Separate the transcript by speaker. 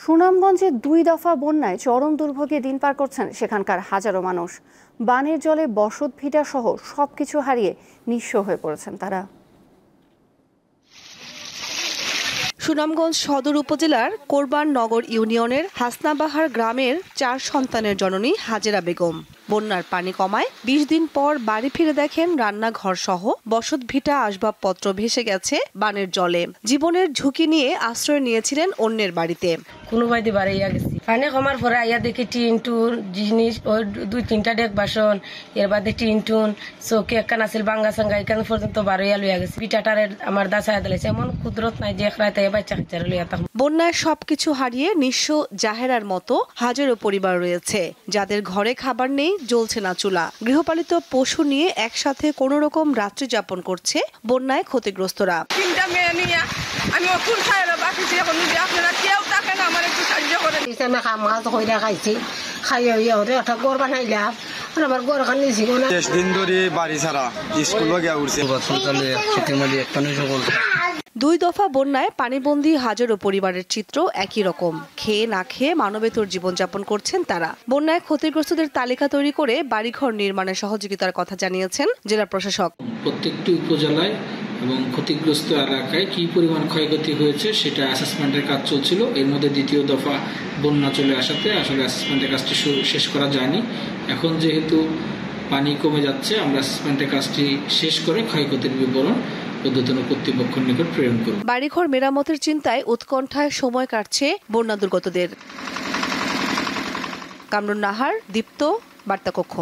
Speaker 1: সুনামগঞ্জে 2 দফা বন্যায় চরম দুর্ভোগে দিন পার করছেন সেখানকার হাজারো মানুষ। বানের জলে বসত ভিটা সহ সবকিছু হারিয়ে নিঃস্ব হয়ে পড়েছেন তারা।
Speaker 2: সুনামগঞ্জ সদর উপজেলার কোরবাননগর ইউনিয়নের হাসনাবাহার গ্রামের 4 সন্তানের জননী হাজেরা বেগম বন্যার পানি কমায় 20 দিন পর বাড়ি ফিরে দেখেন রান্নাঘর সহ বসত ভিটা আসবাবপত্র ভেসে গেছে বানের জলে। জীবনের ঝুঁকি নিয়ে আশ্রয় নিয়েছিলেন অন্যের বাড়িতে।
Speaker 3: কোনো বাইদি বাড়ি গেছি পানি কমার পরে আইয়া দেখি টিন টুন জিনিস ওই 2-3টা ডেক বাসন এর বাদে টিন টুন চৌকি একখান আছিল বাঙ্গা সাঙ্গা এখান পর্যন্ত বারোইয়া লইয়া গেছে। পিঠাটারে আমার দাসায় দিলেছে এমন কুদরত নাই যে রাতে বাচ্চা কাচ্চারা লইয়া থাকুন।
Speaker 2: বন্যায় সবকিছু হারিয়ে নিঃস্ব জাহেরার মতো হাজারো পরিবার রয়েছে যাদের ঘরে খাবার নেই, জ্বলছে না চুলা। গৃহপালিত পশু নিয়ে একসাথে কোন রকম রাত্রি যাপন করছে বন্যায় ক্ষতিগ্রস্তরা।
Speaker 4: 3টা মেয়ে নিয়ে আমি কোন খাইলো বাকি এখন আপনারা কেউ থাকে না আমার একটু সাহায্য করেন।
Speaker 3: আমি কাজ কইরা খাইছি খাইয়া ওরে একটা ঘর বানাইলাম আর আমার ঘর খান নিছি কোন
Speaker 5: 10 দিন ধরে বাড়ি ছাড়া স্কুল গিয়া উঠছে সন্তানে ছুটি মালি একটা নিয়ে সকল
Speaker 2: 2 দফা বন্যায় পানিবন্দী হাজারো পরিবারের চিত্র একই রকম। খেয়ে না খেয়ে মানবেতর জীবনযাপন করছেন তারা। বন্যায় ক্ষতিগ্রস্তদের তালিকা তৈরি করে বাড়িঘর নির্মাণে সহযোগিতার কথা জানিয়েছেন জেলা প্রশাসক।
Speaker 6: প্রত্যেকটি উপজেলায় এবং ক্ষতিগ্রস্ত এলাকায় কি পরিমাণ ক্ষয়ক্ষতি হয়েছে সেটা অ্যাসেসমেন্টের কাজ চলছিল। এর মধ্যে দ্বিতীয় দফা বন্যা চলে আসাতে আসলে অ্যাসেসমেন্টের কাজটি শেষ করা যায়নি। এখন যেহেতু পানি কমে যাচ্ছে আমরা অ্যাসেসমেন্টের কাজটি শেষ করে ক্ষয়ক্ষতির বিবরণ ঊর্ধ্বতন কর্তৃপক্ষের নিকট প্রেরণ করব।
Speaker 2: বাড়িঘর মেরামতের চিন্তায় উৎকণ্ঠায় সময় কাটছে বন্যা দুর্গতদের। কামরুন নাহার, দীপ্ত, বার্তা কক্ষ।